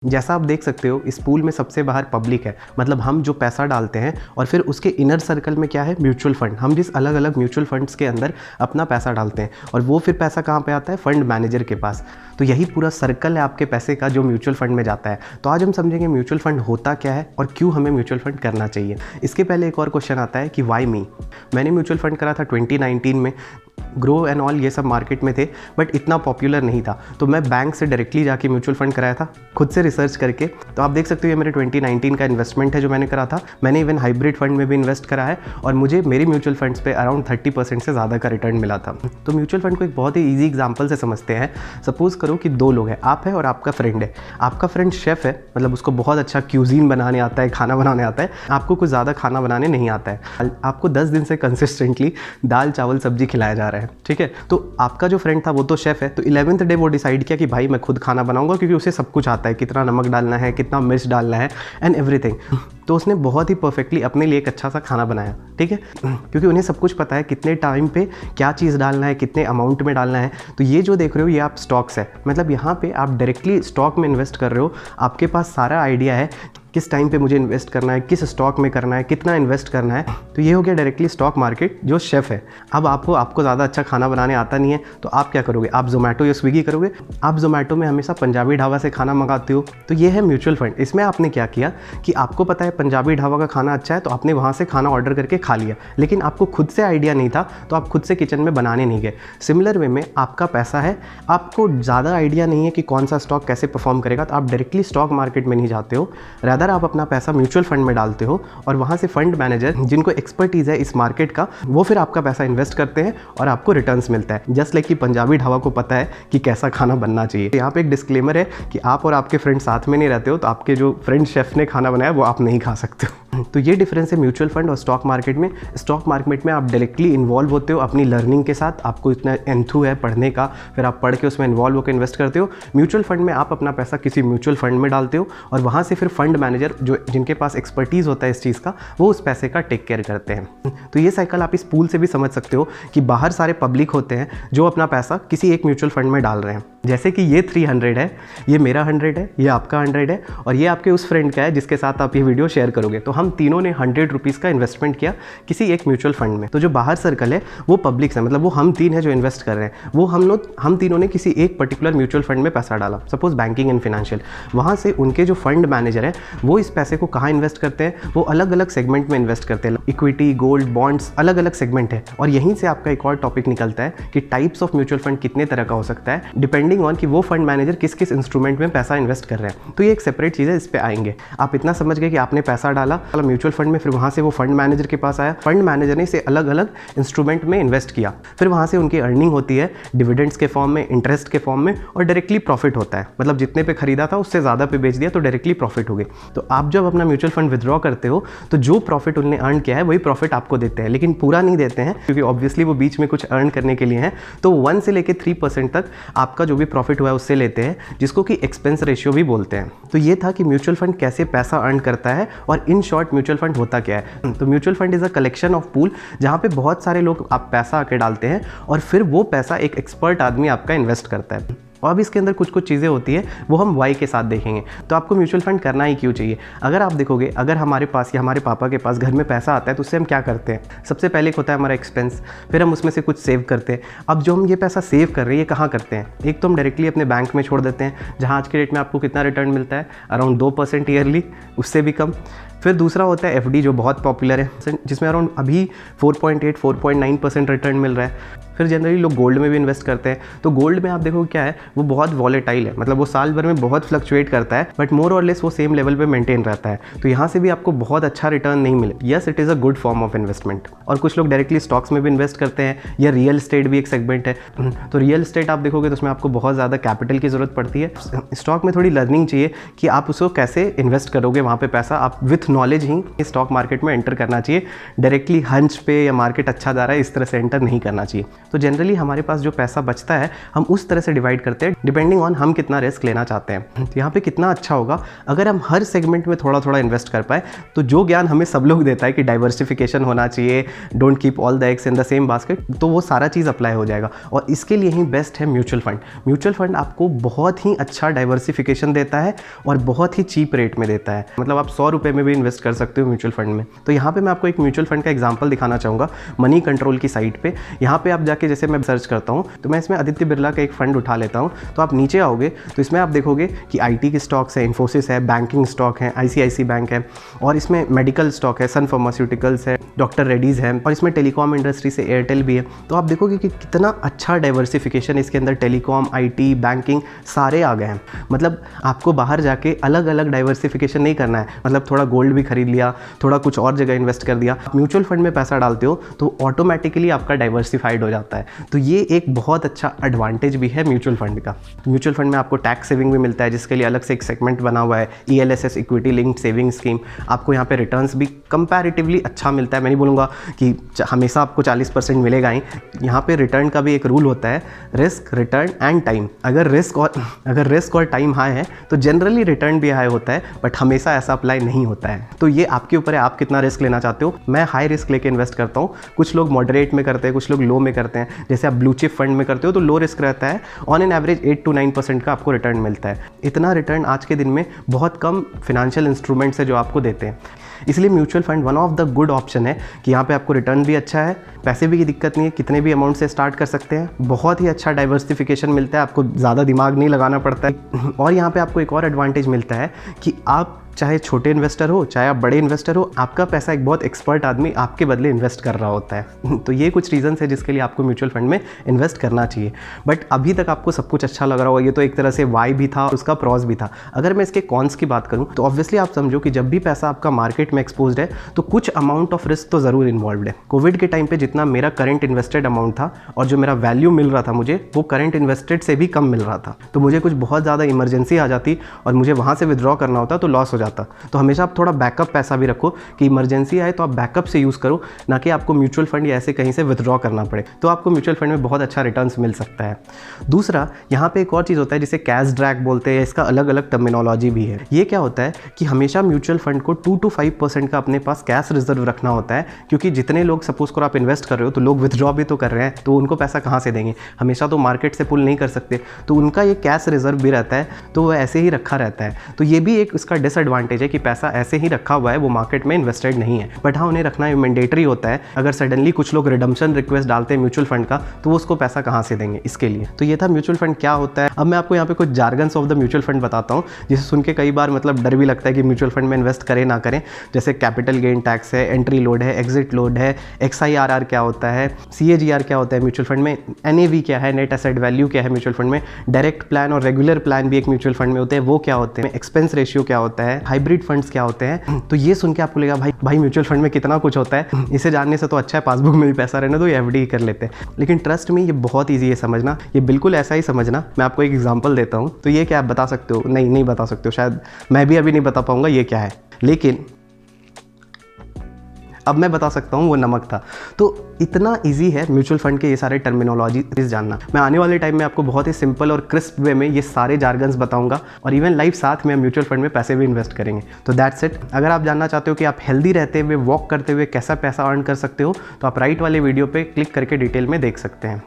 जैसा आप देख सकते हो इस पूल में सबसे बाहर पब्लिक है, मतलब हम जो पैसा डालते हैं, और फिर उसके इनर सर्कल में क्या है, म्यूचुअल फंड। हम जिस अलग अलग म्यूचुअल फंड्स के अंदर अपना पैसा डालते हैं और वो फिर पैसा कहाँ पे आता है, फंड मैनेजर के पास। तो यही पूरा सर्कल है आपके पैसे का जो म्यूचुअल फंड में जाता है। तो आज हम समझेंगे म्यूचुअल फंड होता क्या है और क्यों हमें म्यूचुअल फंड करना चाहिए। इसके पहले एक और क्वेश्चन आता है कि वाई मी। मैंने म्यूचुअल फंड करा था 2019 में। ग्रो एंड ऑल ये सब मार्केट में थे बट इतना पॉपुलर नहीं था, तो मैं बैंक से डायरेक्टली जाके म्यूचुअल फंड कराया था खुद से रिसर्च करके। तो आप देख सकते हो ये मेरे 2019 का इन्वेस्टमेंट है जो मैंने करा था। मैंने इवन हाइब्रिड फंड में भी इन्वेस्ट करा है और मुझे मेरी म्यूचुअल फंड्स पे अराउंड 30% से ज़्यादा का रिटर्न मिला था। तो म्यूचुअल फंड को एक बहुत ही ईजी एग्जाम्पल से समझते हैं। सपोज करो कि दो लोग हैं, आप है और आपका फ्रेंड है। आपका फ्रेंड शेफ़ है, मतलब उसको बहुत अच्छा क्यूजीन बनाने आता है, खाना बनाने आता है। आपको कुछ ज़्यादा खाना बनाने नहीं आता है। आपको 10 दिन से कंसिस्टेंटली दाल चावल सब्जी खिलाया जा रहा है, ठीक है। तो आपका जो फ्रेंड था वो तो शेफ़ है, तो 11th डे वो डिसाइड किया कि भाई मैं खुद खाना बनाऊंगा, क्योंकि उसे सब कुछ आता है, कितना नमक डालना है, कितना मिर्च डालना है एंड एवरीथिंग। तो उसने बहुत ही परफेक्टली अपने लिए एक अच्छा सा खाना बनाया, ठीक है, क्योंकि उन्हें सब कुछ पता है कितने टाइम पे क्या चीज़ डालना है, कितने अमाउंट में डालना है। तो ये जो देख रहे हो ये आप स्टॉक्स है, मतलब यहाँ पे आप डायरेक्टली स्टॉक में इन्वेस्ट कर रहे हो। आपके पास सारा आइडिया है किस टाइम पे मुझे इन्वेस्ट करना है, किस स्टॉक में करना है, कितना इन्वेस्ट करना है। तो ये हो गया डायरेक्टली स्टॉक मार्केट जो शेफ़ है। अब आपको ज़्यादा अच्छा खाना बनाने आता नहीं है, तो आप क्या करोगे, आप जोमेटो या स्विगी करोगे। आप जोमेटो में हमेशा पंजाबी ढाबा से खाना मंगाते हो। तो ये है म्यूचुअल फंड। इसमें आपने क्या किया कि आपको पता है पंजाबी ढाबा का खाना अच्छा है, तो आपने वहाँ से खाना ऑर्डर करके खा लिया, लेकिन आपको खुद से आइडिया नहीं था, तो आप खुद से किचन में बनाने नहीं गए। सिमिलर वे में आपका पैसा है, आपको ज़्यादा आइडिया नहीं है कि कौन सा स्टॉक कैसे परफॉर्म करेगा, तो आप डायरेक्टली स्टॉक मार्केट में नहीं जाते हो, रादर आप अपना पैसा म्यूचुअल फंड में डालते हो और वहाँ से फंड मैनेजर जिनको एक्सपर्टीज़ है इस मार्केट का, वो फिर आपका पैसा इन्वेस्ट करते हैं और आपको रिटर्न्स मिलता है। जस्ट लाइक कि पंजाबी ढाबा को पता है कि कैसा खाना बनना चाहिए। यहाँ पे एक डिस्क्लेमर है कि आप और आपके फ्रेंड साथ में नहीं रहते हो, तो आपके जो फ्रेंड शेफ ने खाना बनाया वो आप नहीं खा सकते हो। तो ये डिफरेंस है म्यूचुअल फंड और स्टॉक मार्केट में। स्टॉक मार्केट में आप डायरेक्टली इन्वॉल्व होते हो अपनी लर्निंग के साथ, आपको इतना एंथू है पढ़ने का, फिर आप पढ़ के उसमें इन्वॉल्व होकर इन्वेस्ट करते हो। म्यूचुअल फंड में आप अपना पैसा किसी म्यूचुअल फंड में डालते हो और वहाँ से फिर फंड मैनेजर जो जिनके पास एक्सपर्टीज़ होता है इस चीज़ का, वो उस पैसे का टेक केयर करते हैं। तो ये साइकिल आप इस पूल से भी समझ सकते हो कि बाहर सारे पब्लिक होते हैं जो अपना पैसा किसी एक म्यूचुअल फंड में डाल रहे हैं। जैसे कि ये 300 है, ये मेरा 100 है, ये आपका 100 है और ये आपके उस फ्रेंड का है जिसके साथ आप ये वीडियो शेयर करोगे। तो हम तीनों ने 100 रुपीज़ का इन्वेस्टमेंट किया किसी एक म्यूचुअल फंड में। तो जो बाहर सर्कल है वो पब्लिक है, मतलब वो हम तीन है जो इन्वेस्ट कर रहे हैं। वो हम तीनों ने किसी एक पर्टिकुलर म्यूचुअल फंड में पैसा डाला, सपोज बैंकिंग एंड फाइनेंशियल। वहाँ से उनके जो फंड मैनेजर है वो इस पैसे को कहाँ इन्वेस्ट करते हैं, वो अलग अलग सेगमेंट में इन्वेस्ट करते हैं। इक्विटी, गोल्ड, बॉन्ड्स, अलग अलग सेगमेंट है। और यहीं से आपका एक और टॉपिक निकलता है कि टाइप्स ऑफ म्यूचुअल फंड कितने तरह का हो सकता है, डिपेंडिंग ऑन कि वो फंड मैनेजर किस किस इंस्ट्रूमेंट में पैसा इन्वेस्ट कर रहे हैं। तो ये एक सेपरेट चीज़ है, इस पे आएंगे। आप इतना समझ गए कि आपने पैसा डाला म्यूचुअल फंड में, फिर वहाँ से वो फंड मैनेजर के पास आया, फंड मैनेजर ने इसे अलग अलग इंस्ट्रूमेंट में इन्वेस्ट किया, फिर वहाँ से उनकी अर्निंग होती है डिविडेंड्स के फॉर्म में, इंटरेस्ट के फॉर्म में, और डायरेक्टली प्रॉफिट होता है। मतलब जितने पे खरीदा था उससे ज़्यादा पे बेच दिया तो डायरेक्टली प्रॉफिट हो गई। तो आप जब अपना म्यूचुअल फंड विड्रॉ करते हो तो जो प्रॉफिट उन्होंने अर्न किया है वही प्रॉफिट आपको देते हैं, लेकिन पूरा नहीं देते हैं, क्योंकि ऑब्वियसली वो बीच में कुछ अर्न करने के लिए हैं। तो 1 से लेकर 3% तक आपका जो भी प्रॉफिट हुआ है उससे लेते हैं, जिसको कि एक्सपेंस रेशियो भी बोलते हैं। तो ये था कि म्यूचुअल फंड कैसे पैसा अर्न करता है और इन शॉर्ट म्यूचुअल फंड होता क्या है। तो mutual fund is a collection of pool जहाँ पे बहुत सारे लोग आप पैसा आके डालते हैं और फिर वो पैसा एक एक्सपर्ट आदमी आपका इन्वेस्ट करता है। और अब इसके अंदर कुछ कुछ चीज़ें होती है वो हम वाई के साथ देखेंगे। तो आपको म्यूचुअल फंड करना ही क्यों चाहिए। अगर आप देखोगे, अगर हमारे पास या हमारे पापा के पास घर में पैसा आता है तो उससे हम क्या करते हैं, सबसे पहले एक होता है हमारा एक्सपेंस, फिर हम उसमें से कुछ सेव करते हैं। अब जो हम ये पैसा सेव कर रहे हैं ये कहाँ करते हैं, एक तो हम डायरेक्टली अपने बैंक में छोड़ देते हैं, जहाँ आज के डेट में आपको कितना रिटर्न मिलता है, अराउंड 2% ईयरली, उससे भी कम। फिर दूसरा होता है एफडी जो बहुत पॉपुलर है, जिसमें अराउंड अभी 4.8-4.9% रिटर्न मिल रहा है। फिर जनरली लोग गोल्ड में भी इन्वेस्ट करते हैं। तो गोल्ड में आप देखो क्या है, वो बहुत वॉलेटाइल है, मतलब वो साल भर में बहुत फ्लक्चुएट करता है, बट मोर और लेस वो सेम लेवल पे मेंटेन रहता है। तो यहाँ से भी आपको बहुत अच्छा रिटर्न नहीं मिले। Yes, it is a good form of investment. और कुछ लोग डायरेक्टली स्टॉक्स में भी इन्वेस्ट करते हैं, या रियल एस्टेट भी एक सेगमेंट है। तो रियल एस्टेट आप देखोगे तो उसमें आपको बहुत ज़्यादा कैपिटल की ज़रूरत पड़ती है। स्टॉक में थोड़ी लर्निंग चाहिए कि आप उसको कैसे इन्वेस्ट करोगे, वहाँ पर पैसा आप with knowledge he stock market में एंटर करना चाहिए। डायरेक्टली हंच पे या मार्केट अच्छा जा रहा है इस तरह से एंटर नहीं करना चाहिए। तो जनरली हमारे पास जो पैसा बचता है हम उस तरह से डिवाइड करते हैं करते हैं डिपेंडिंग ऑन हम कितना रिस्क लेना चाहते हैं। तो यहाँ पे कितना अच्छा होगा अगर हम हर सेगमेंट में थोड़ा थोड़ा इन्वेस्ट कर पाए। तो जो ज्ञान हमें सब लोग देता है कि डाइवर्सिफिकेशन होना चाहिए, don't keep all the eggs in the same basket, तो वो सारा चीज़ अप्लाई हो जाएगा। और इसके लिए ही बेस्ट है म्यूचुअल फंड। म्यूचुअल फंड आपको बहुत ही अच्छा डाइवर्सिफिकेशन देता है और बहुत ही चीप रेट में देता है। मतलब आप 100 रुपये में भी इन्वेस्ट कर सकते हो म्यूचुअल फंड में। तो यहाँ पे मैं आपको एक म्यूचुअल फंड का एग्जांपल दिखाना चाहूँगा मनी कंट्रोल की साइट पे। यहाँ पे आप जाके जैसे मैं सर्च करता हूँ तो मैं इसमें आदित्य बिरला का एक फंड उठा लेता हूँ। तो आप नीचे आओगे तो इसमें आप देखोगे कि IT के स्टॉक्स है, इन्फोसिस है, बैंकिंग स्टॉक है, ICICI बैंक है, और इसमें मेडिकल स्टॉक है, सन फार्मास्यूटिकल्स है, डॉक्टर रेड्डीज़ है, और इसमें टेलीकॉम इंडस्ट्री से एयरटेल भी है। तो आप देखोगे कि कितना अच्छा डाइवर्सिफिकेशन इसके अंदर, टेलीकॉम, IT, बैंकिंग सारे आ गए हैं। मतलब आपको बाहर जाके अलग अलग डाइवर्सिफिकेशन नहीं करना है। मतलब थोड़ा गोल्ड भी खरीद लिया, थोड़ा कुछ और जगह इन्वेस्ट कर दिया। म्यूचुअल फंड में पैसा डालते हो तो ऑटोमेटिकली आपका डाइवर्सिफाइड हो जाता है। तो ये एक बहुत अच्छा एडवांटेज भी है म्यूचुअल फंड का। म्यूचुअल फंड में आपको टैक्स सेविंग भी मिलता है, जिसके लिए अलग से एक सेगमेंट बना हुआ है, ELSS equity linked saving scheme. आपको यहाँ पे रिटर्न्स भी कंपैरेटिवली अच्छा मिलता है। मैं नहीं बोलूँगा कि हमेशा आपको 40% मिलेगा ही। यहाँ पे रिटर्न का भी एक रूल होता है, रिस्क, रिटर्न एंड टाइम। अगर रिस्क और टाइम हाई है तो जनरली रिटर्न भी हाई होता है, बट हमेशा ऐसा अप्लाई नहीं होता है। तो ये आपके ऊपर है, आप कितना रिस्क लेना चाहते हो। मैं हाई रिस्क लेके इन्वेस्ट करता हूँ। कुछ लोग मॉडरेट में करते हैं, कुछ लोग लो में करते हैं। जैसे आप ब्लू चिप फंड में करते हो तो लो रिस्क रहता है, ऑन एन एवरेज 8 to 9% का आपको रिटर्न मिलता है। इतना रिटर्न आज के दिन में बहुत कम फिनेंशियल इंस्ट्रूमेंट्स है जो आपको देते हैं। इसलिए mutual fund one of the good option है कि यहाँ पे आपको रिटर्न भी अच्छा है, पैसे भी की दिक्कत नहीं है, कितने भी अमाउंट से स्टार्ट कर सकते हैं, बहुत ही अच्छा डाइवर्सिफिकेशन मिलता है, आपको ज़्यादा दिमाग नहीं लगाना पड़ता है। और यहाँ पे आपको एक और एडवांटेज मिलता है कि आप चाहे छोटे इन्वेस्टर हो चाहे आप बड़े इन्वेस्टर हो, आपका पैसा एक बहुत एक्सपर्ट आदमी आपके बदले इन्वेस्ट कर रहा होता है। तो ये कुछ रीज़न है जिसके लिए आपको म्यूचुअल फंड में इन्वेस्ट करना चाहिए। बट अभी तक आपको सब कुछ अच्छा लग रहा होगा, ये तो एक तरह से वाई भी था, उसका प्रॉस भी था। अगर मैं इसके कॉन्स की बात करूँ तो ऑब्वियसली आप समझो कि जब भी पैसा आपका मार्केट में एक्सपोज्ड है तो कुछ अमाउंट ऑफ रिस्क तो ज़रूर इन्वॉल्व है। कोविड के टाइम पर जितना मेरा करंट इन्वेस्टेड अमाउंट था और जो मेरा वैल्यू मिल रहा था मुझे, वो करंट इन्वेस्टेड से भी कम मिल रहा था। तो मुझे कुछ बहुत ज़्यादा इमरजेंसी आ जाती और मुझे वहाँ से विड्रॉ करना होता तो लॉस हो जाता। तो हमेशा आप थोड़ा बैकअप पैसा भी रखो कि इमरजेंसी आए तो आप बैकअप से यूज़ करो, ना कि आपको म्यूचुअल फंड या ऐसे कहीं से विथड्रॉ करना पड़े। तो आपको म्यूचुअल फंड में बहुत अच्छा रिटर्न्स मिल सकता है। दूसरा, यहाँ पे एक और चीज़ होता है जिसे कैश ड्रैग बोलते हैं, इसका अलग अलग टर्मिनोलॉजी भी है। ये क्या होता है कि हमेशा म्यूचुअल फंड को 2 to 5% का अपने पास कैश रिजर्व रखना होता है, क्योंकि जितने लोग सपोज करो आप इन्वेस्ट कर रहे हो तो लोग विथड्रॉ भी तो कर रहे हैं, तो उनको पैसा कहाँ से देंगे, हमेशा तो मार्केट से पुल नहीं कर सकते। तो उनका ये कैश रिजर्व भी रहता है, तो वह ऐसे ही रखा रहता है। तो ये भी एक उसका डिसएडवांटेज है कि पैसा ऐसे ही रखा हुआ है, वो मार्केट में इन्वेस्टेड नहीं है। बट हाँ, उन्हें रखना मैंडेटरी होता है। अगर सडनली कुछ लोग रिडम्पशन रिक्वेस्ट डालते हैं म्यूचुअल फंड का, तो वो उसको पैसा कहाँ से देंगे इसके लिए। तो ये था म्यूचुअल फंड क्या होता है। अब मैं आपको यहाँ पे कुछ jargons of the mutual fund बताता हूँ, जिसे सुन के कई बार मतलब डर भी लगता है कि म्यूचुअल फंड में इन्वेस्ट करें ना करें। जैसे कैपिटल गेन टैक्स है, एंट्री लोड है, एग्जिट लोड है, XIRR क्या होता है, CAGR क्या होता है म्यूचुअल फंड में, NAV क्या है, नेट एसेट वैल्यू क्या है म्यूचुअल फंड में, डायरेक्ट प्लान और रेगुलर प्लान भी एक म्यूचुअल फंड में होते हैं, वो क्या होते हैं, एक्सपेंस रेशियो क्या होता है, हाइब्रिड फंड्स क्या होते हैं। तो ये सुन के आपको लगेगा भाई म्यूचुअल फंड में कितना कुछ होता है, इसे जानने से तो अच्छा है पासबुक में भी पैसा रहने दो, ये FD कर लेते हैं। लेकिन ट्रस्ट में ये बहुत ईजी है समझना, ये बिल्कुल ऐसा ही समझना। मैं आपको एक एग्जांपल देता हूँ। तो ये क्या आप बता सकते हो? नहीं बता सकते हो, शायद मैं भी अभी नहीं बता पाऊंगा ये क्या है, लेकिन अब मैं बता सकता हूँ वो नमक था। तो इतना इजी है म्यूचुअल फंड के ये सारे टर्मिनोलॉजी जानना। मैं आने वाले टाइम में आपको बहुत ही सिंपल और क्रिस्प वे में ये सारे जार्गन्स बताऊंगा, और इवन लाइव साथ में म्यूचुअल फंड में पैसे भी इन्वेस्ट करेंगे। तो दैट्स इट। अगर आप जानना चाहते हो कि आप हेल्दी रहते हुए, वॉक करते हुए कैसा पैसा अर्न कर सकते हो, तो आप राइट वाले वीडियो पे क्लिक करके डिटेल में देख सकते हैं।